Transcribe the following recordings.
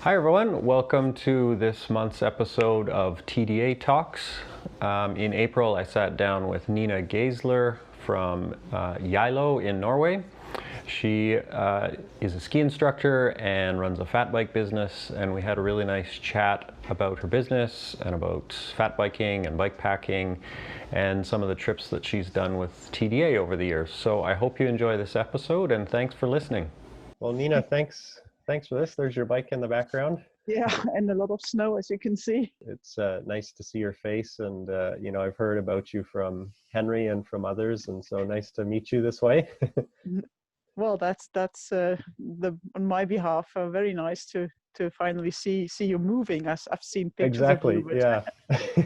Hi everyone, welcome to this month's episode of TDA Talks. In April I sat down with Nina Gaessler from Geilo in Norway. She is a ski instructor and runs a fat bike business, and we had a really nice chat about her business and about fat biking and bike packing and some of the trips that she's done with TDA over the years. So I hope you enjoy this episode, and thanks for listening. Well, Nina, thanks for this. There's your bike in the background. Yeah, and a lot of snow, as you can see. It's nice to see your face, and I've heard about you from Henry and from others, and so nice to meet you this way. Well, that's on my behalf very nice to finally see you moving. I've seen pictures Exactly. of you. Yeah.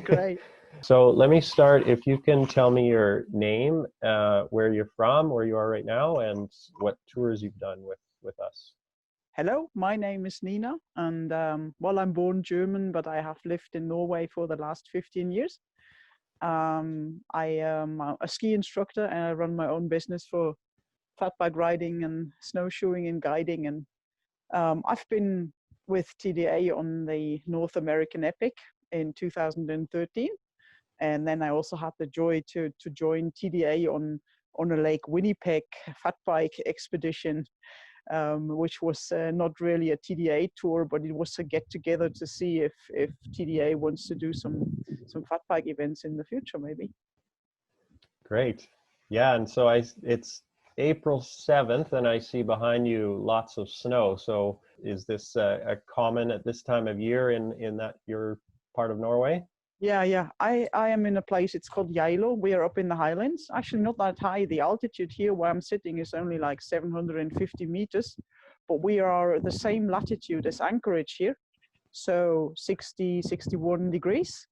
Great. So let me start. If you can tell me your name, where you're from, where you are right now, and what tours you've done with us. Hello, my name is Nina, and I'm born German, but I have lived in Norway for the last 15 years. I am a ski instructor, and I run my own business for fat bike riding and snowshoeing and guiding. And I've been with TDA on the North American Epic in 2013. And then I also had the joy to join TDA on a Lake Winnipeg fat bike expedition, which was not really a TDA tour, but it was a get together to see if TDA wants to do some fat bike events in the future, maybe. Great. Yeah, and so it's April 7th, and I see behind you lots of snow. So is this a common at this time of year in that your part of Norway? Yeah. I am in a place, it's called Geilo. We are up in the highlands. Actually not that high. The altitude here where I'm sitting is only like 750 meters, but we are the same latitude as Anchorage here. So 60, 61 degrees.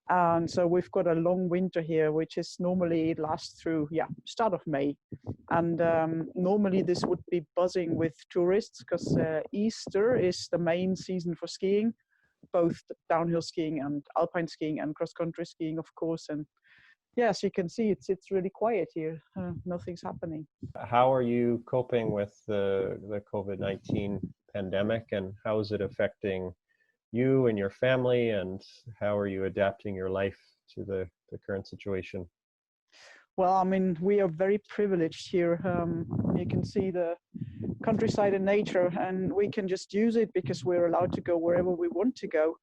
And so we've got a long winter here, which is normally it lasts through, start of May. And normally this would be buzzing with tourists because Easter is the main season for skiing, both downhill skiing and alpine skiing and cross-country skiing, of course. And yes, you can see it's really quiet here. Nothing's happening. How are you coping with the COVID-19 pandemic, and how is it affecting you and your family, and how are you adapting your life to the current situation? Well, I mean, we are very privileged here. You can see the countryside and nature, and we can just use it because we're allowed to go wherever we want to go.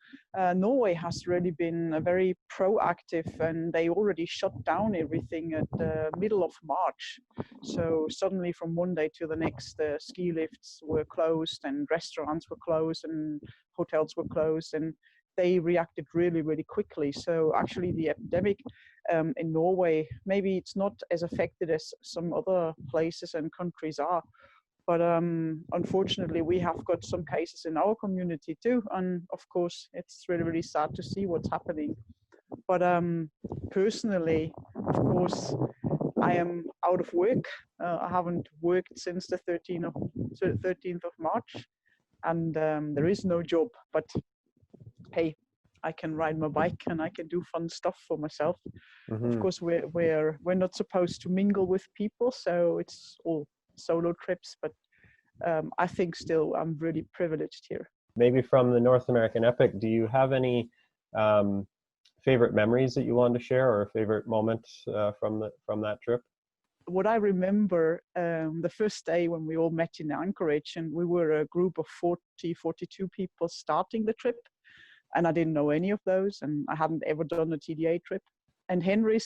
Norway has really been very proactive, and they already shut down everything at the middle of March. So suddenly from one day to the next, ski lifts were closed and restaurants were closed and hotels were closed, and they reacted really, really quickly. So actually the epidemic in Norway, maybe it's not as affected as some other places and countries are, but unfortunately we have got some cases in our community too, and of course it's really, really sad to see what's happening. But personally, of course, I am out of work. I haven't worked since the 13th of March, and there is no job, but hey, I can ride my bike and I can do fun stuff for myself. Mm-hmm. Of course, we're not supposed to mingle with people, so it's all solo trips. But I think still I'm really privileged here. Maybe from the North American Epic, do you have any favorite memories that you want to share, or a favorite moment from that trip? What I remember, the first day when we all met in Anchorage, and we were a group of 42 people starting the trip. And I didn't know any of those, and I hadn't ever done a TDA trip. And Henry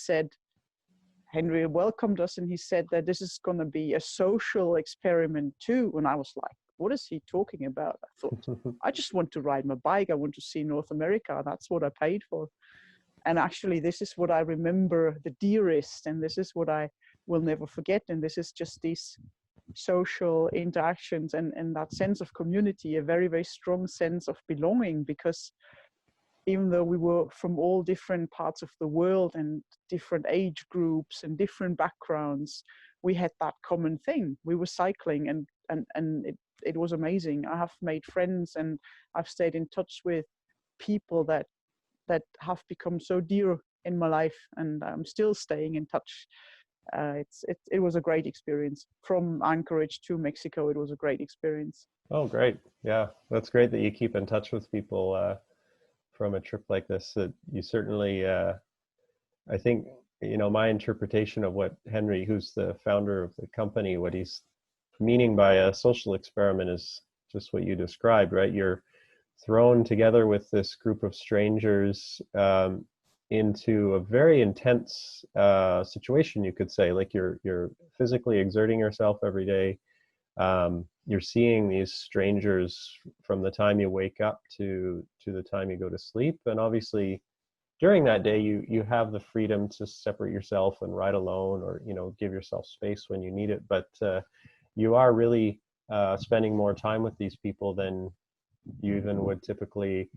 welcomed us, and he said that this is going to be a social experiment too. And I was like, what is he talking about? I thought, I just want to ride my bike. I want to see North America. That's what I paid for. And actually, this is what I remember the dearest, and this is what I will never forget. And this is just these social interactions and that sense of community, a very, very strong sense of belonging, because even though we were from all different parts of the world and different age groups and different backgrounds, we had that common thing. We were cycling, and it was amazing. I have made friends, and I've stayed in touch with people that have become so dear in my life, and I'm still staying in touch. It was a great experience. From Anchorage to Mexico, it was a great experience. Oh, great. Yeah, that's great that you keep in touch with people from a trip like this. That you certainly, I think, my interpretation of what Henry, who's the founder of the company, what he's meaning by a social experiment is just what you described, right? You're thrown together with this group of strangers into a very intense situation, you could say. Like you're physically exerting yourself every day. You're seeing these strangers from the time you wake up to the time you go to sleep, and obviously during that day you have the freedom to separate yourself and ride alone, or give yourself space when you need it, but you are really spending more time with these people than you even would typically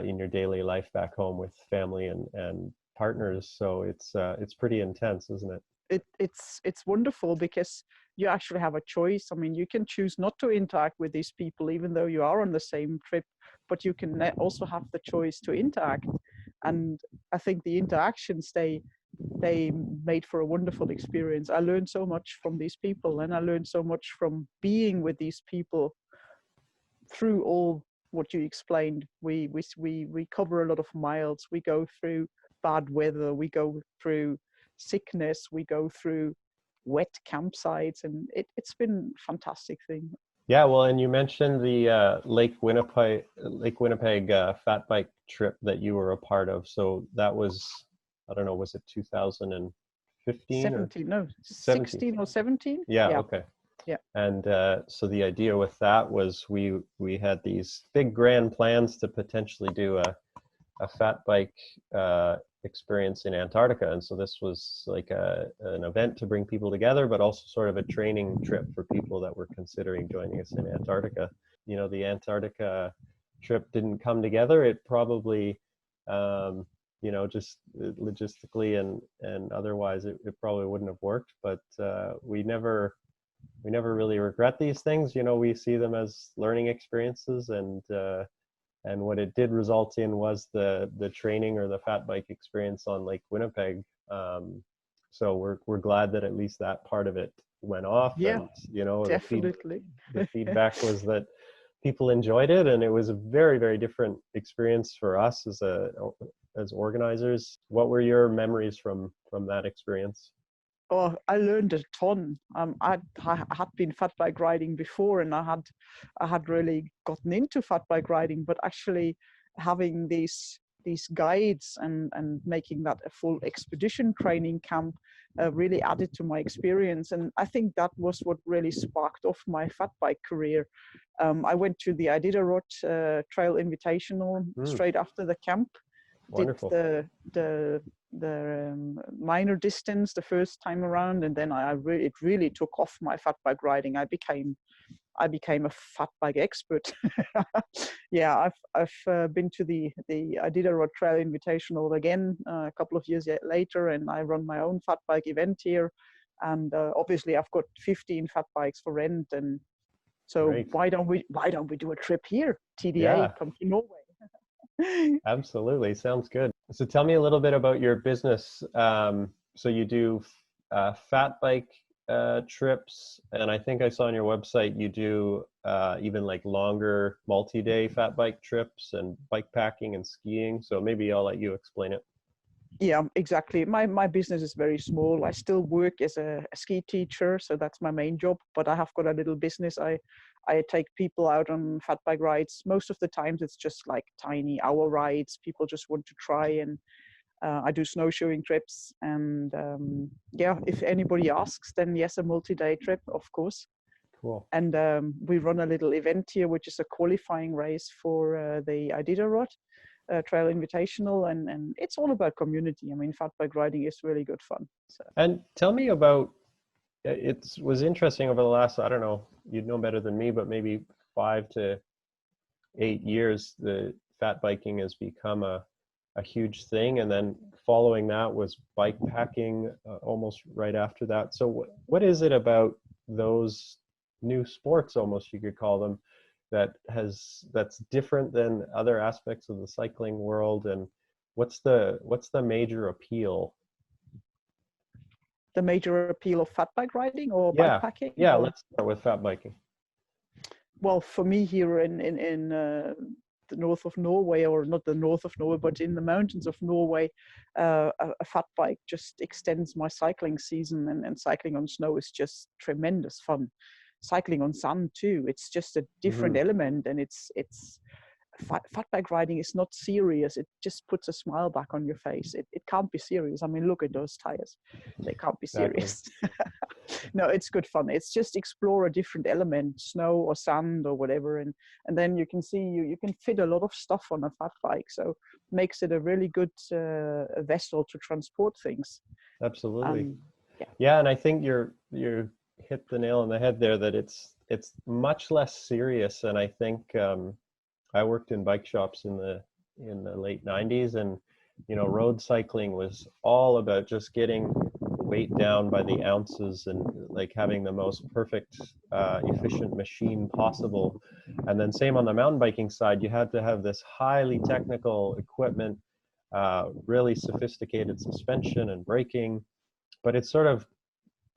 in your daily life back home with family and partners. So it's pretty intense, isn't it? It's wonderful because you actually have a choice. I mean, you can choose not to interact with these people, even though you are on the same trip, but you can also have the choice to interact. And I think the interactions, they made for a wonderful experience. I learned so much from these people, and I learned so much from being with these people through all what you explained. We cover a lot of miles. We go through bad weather. We go through sickness. We go through wet campsites, and it's been a fantastic thing. Yeah, well, and you mentioned the Lake Winnipeg fat bike trip that you were a part of. So that was, I don't know, was it 2015 or 17, no, 17? 16 or 17. Yeah, Yeah, okay. yeah. And so the idea with that was we had these big grand plans to potentially do a fat bike experience in Antarctica. And so this was like an event to bring people together, but also sort of a training trip for people that were considering joining us in Antarctica. The Antarctica trip didn't come together. It probably, just logistically and otherwise, it probably wouldn't have worked. But we never really regret these things. We see them as learning experiences, and what it did result in was the training or the fat bike experience on Lake Winnipeg. So we're glad that at least that part of it went off, Yeah, and definitely. the feedback was that people enjoyed it, and it was a very, very different experience for us as organizers. What were your memories from that experience? Oh, I learned a ton. I had been fat bike riding before, and I had really gotten into fat bike riding, but actually having these guides and making that a full expedition training camp really added to my experience. And I think that was what really sparked off my fat bike career. I went to the Iditarod Trail Invitational straight after the camp. Wonderful. Did the minor distance the first time around, and then it really took off my fat bike riding. I became a fat bike expert. Yeah, I've been to the Iditarod Trail Invitational again a couple of years later, and I run my own fat bike event here. And obviously, I've got 15 fat bikes for rent, and so Great. why don't we do a trip here? TDA, Yeah. come to Norway. Absolutely. Sounds good. So tell me a little bit about your business. So you do fat bike trips, and I think I saw on your website you do even like longer multi-day fat bike trips and bike packing and skiing. So maybe I'll let you explain it. Yeah, exactly. My business is very small. I still work as a ski teacher, so that's my main job. But I have got a little business. I take people out on fat bike rides. Most of the times it's just like tiny hour rides. People just want to try, and I do snowshoeing trips. And yeah, if anybody asks, then yes, a multi-day trip, of course. Cool. And we run a little event here, which is a qualifying race for the Iditarod Trail Invitational, and it's all about community. I mean, fat bike riding is really good fun. So. And tell me about, it was interesting over the last, I don't know, you'd know better than me, but maybe 5 to 8 years, the fat biking has become a huge thing. And then following that was bike packing almost right after that. So what is it about those new sports, almost you could call them, that's different than other aspects of the cycling world? And what's the major appeal? the major appeal of fat bike riding or bike Yeah, packing? yeah. Or Let's start with fat biking. well, for me here in the north of Norway, or not the north of Norway, but in the mountains of Norway, a fat bike just extends my cycling season, and cycling on snow is just tremendous fun. Cycling on sand too, it's just a different element, and it's fat bike riding is not serious. It just puts a smile back on your face. It can't be serious. I mean, look at those tires. They can't be Exactly. serious. No, it's good fun. It's just explore a different element, snow or sand or whatever. And then you can see you can fit a lot of stuff on a fat bike. So makes it a really good vessel to transport things. Absolutely. Yeah. Yeah, and I think you're hit the nail on the head there that it's much less serious. And I think I worked in bike shops in the late 90s, and road cycling was all about just getting weight down by the ounces and like having the most perfect efficient machine possible. And then same on the mountain biking side, you had to have this highly technical equipment, really sophisticated suspension and braking. But it's sort of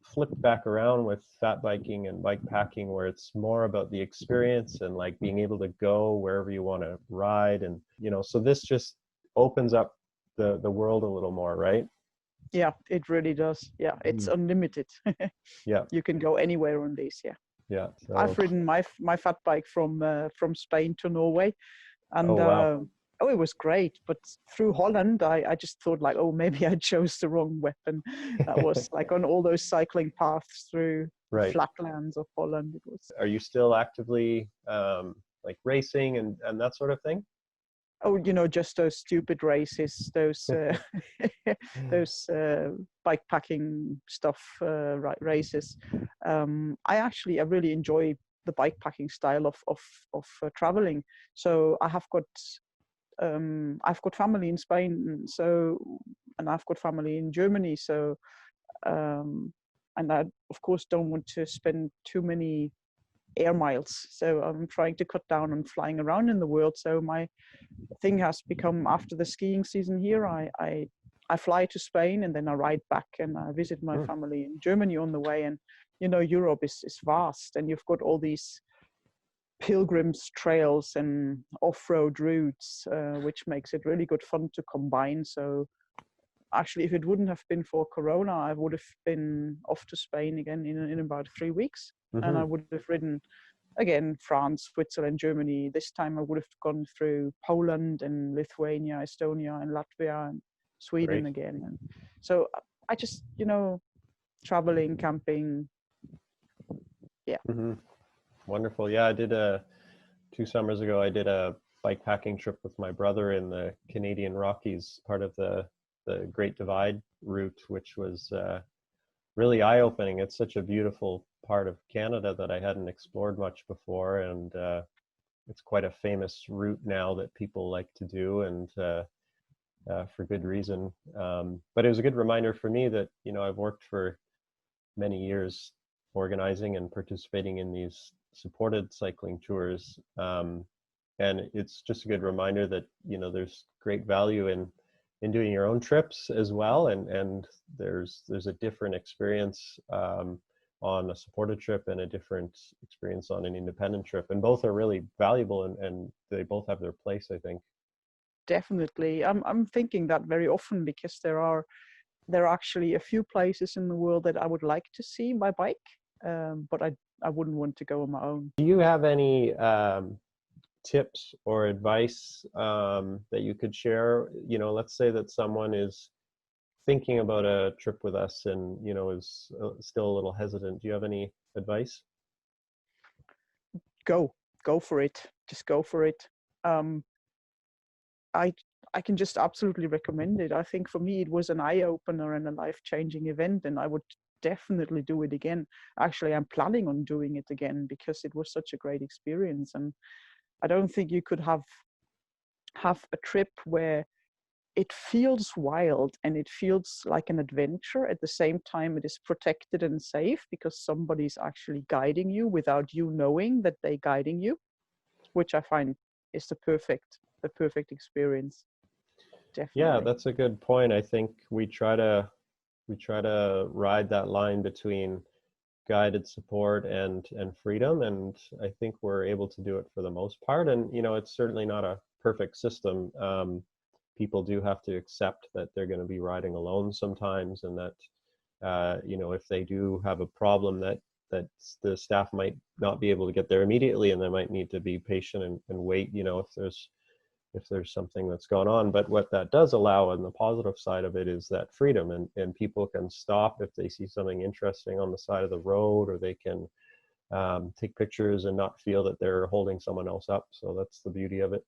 flipped back around with fat biking and bike packing, where it's more about the experience and like being able to go wherever you want to ride. And so this just opens up the world a little more, right? Yeah, it really does. Yeah, it's unlimited. Yeah, You can go anywhere on this. Yeah. yeah. So I've ridden my fat bike from Spain to Norway, oh and wow. oh, it was great. But through Holland, I just thought like, oh, maybe I chose the wrong weapon. That was like on all those cycling paths through the Right. flatlands of Holland. It was. Are you still actively like racing and that sort of thing? Oh, just those stupid races, those those bike packing stuff, races. I really enjoy the bike packing style of traveling. So I've got family in Spain, and I've got family in Germany. So um, and I of course don't want to spend too many air miles. So I'm trying to cut down on flying around in the world. So my thing has become, after the skiing season here, I fly to Spain and then I ride back and I visit my family in Germany on the way. And Europe is vast, and you've got all these pilgrims trails and off-road routes, which makes it really good fun to combine. So actually, if it wouldn't have been for Corona, I would have been off to Spain again in about 3 weeks, and I would have ridden again France, Switzerland, Germany. This time I would have gone through Poland and Lithuania, Estonia and Latvia and Sweden Great. again. And so I just, traveling, camping. Yeah. Wonderful. Yeah, I did 2 summers ago. I did a bike packing trip with my brother in the Canadian Rockies, part of the Great Divide route, which was really eye-opening. It's such a beautiful part of Canada that I hadn't explored much before, and it's quite a famous route now that people like to do, and for good reason. But it was a good reminder for me that I've worked for many years organizing and participating in these supported cycling tours, and it's just a good reminder that there's great value in doing your own trips as well, and there's a different experience on a supported trip and a different experience on an independent trip, and both are really valuable, and they both have their place, I think. Definitely. I'm thinking that very often, because there are actually a few places in the world that I would like to see by bike, but I wouldn't want to go on my own. Do you have any tips or advice that you could share? Let's say that someone is thinking about a trip with us and is still a little hesitant. Do you have any advice? Go for it. Just go for it. Um, I I can just absolutely recommend it. I think for me it was an eye opener and a life changing event, and I would definitely do it again. Actually, I'm planning on doing it again because it was such a great experience, and I don't think you could have a trip where it feels wild and it feels like an adventure. At the same time, it is protected and safe because somebody's actually guiding you without you knowing that they're guiding you, which I find is the perfect experience. Yeah, Definitely. that's a good point. I think we try to we try to ride that line between guided support and freedom, and I think we're able to do it for the most part. And it's certainly not a perfect system. People do have to accept that they're going to be riding alone sometimes, and that if they do have a problem, that the staff might not be able to get there immediately, and they might need to be patient and wait, if there's something that's gone on. But what that does allow, on the positive side of it, is that freedom, and people can stop if they see something interesting on the side of the road, or they can take pictures and not feel that they're holding someone else up. So that's the beauty of it.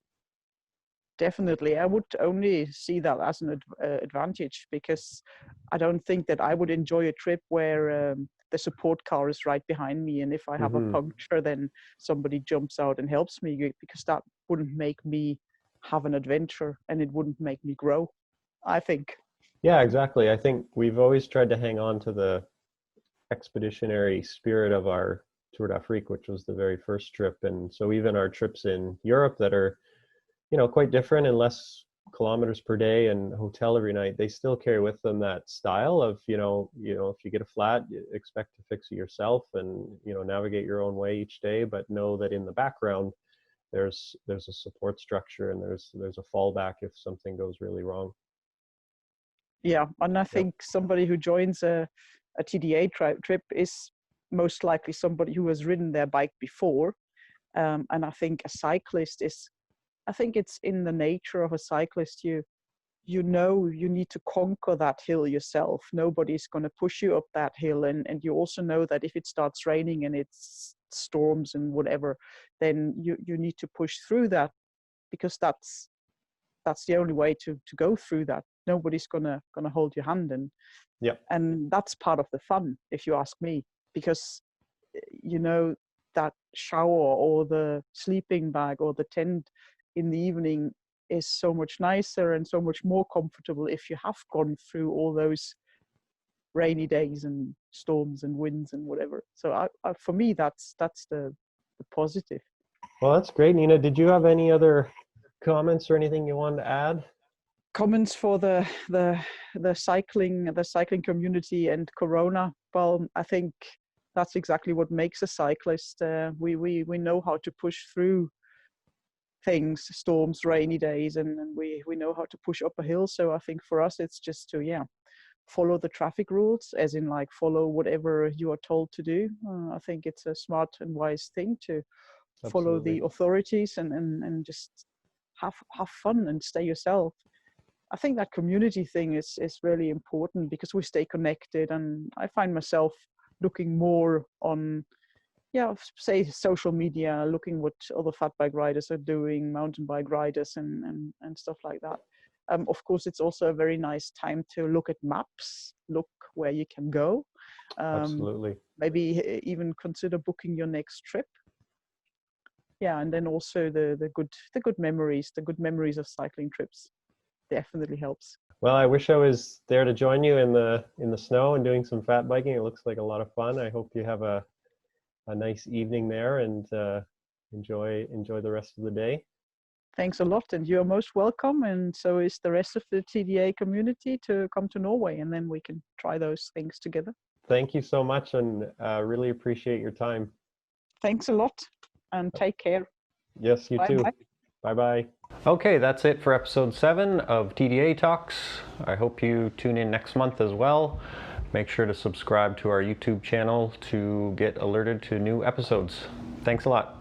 Definitely. I would only see that as an advantage, because I don't think that I would enjoy a trip where the support car is right behind me, and if I have a puncture, then somebody jumps out and helps me, because that wouldn't make me have an adventure, and it wouldn't make me grow, I think. Yeah, exactly. I think we've always tried to hang on to the expeditionary spirit of our Tour d'Afrique, which was the very first trip. And so even our trips in Europe that are, quite different and less kilometers per day and hotel every night, they still carry with them that style of, if you get a flat, expect to fix it yourself, and, navigate your own way each day, but know that in the background, there's a support structure, and there's a fallback if something goes really wrong. Yeah, and I think somebody who joins a TDA trip is most likely somebody who has ridden their bike before. And I think a cyclist I think it's in the nature of a cyclist, you need to conquer that hill yourself. Nobody's going to push you up that hill. And you also know that if it starts raining and it's storms and whatever, then you need to push through that, because that's the only way to go through that. Nobody's gonna hold your hand, and that's part of the fun, if you ask me, because that shower or the sleeping bag or the tent in the evening is so much nicer and so much more comfortable if you have gone through all those rainy days and storms and winds and whatever. So for me, that's the positive. Well, that's great, Nina. Did you have any other comments or anything you wanted to add? Comments for the cycling community and Corona? Well, I think that's exactly what makes a cyclist. We know how to push through things, storms, rainy days, and we know how to push up a hill. So I think for us, it's just to follow the traffic rules, as in like follow whatever you are told to do. I think it's a smart and wise thing to follow the authorities and just have fun and stay yourself. I think that community thing is really important, because we stay connected, and I find myself looking more on, say social media, looking what other fat bike riders are doing, mountain bike riders and stuff like that. Of course, it's also a very nice time to look at maps, look where you can go. Absolutely. Maybe even consider booking your next trip. Yeah, and then also the good memories of cycling trips definitely helps. Well, I wish I was there to join you in the snow and doing some fat biking. It looks like a lot of fun. I hope you have a nice evening there, and enjoy the rest of the day. Thanks a lot, and you're most welcome, and so is the rest of the TDA community, to come to Norway, and then we can try those things together. Thank you so much, and really appreciate your time. Thanks a lot, and take care. Yes, you too. Bye-bye. Okay, that's it for episode 7 of TDA Talks. I hope you tune in next month as well. Make sure to subscribe to our YouTube channel to get alerted to new episodes. Thanks a lot.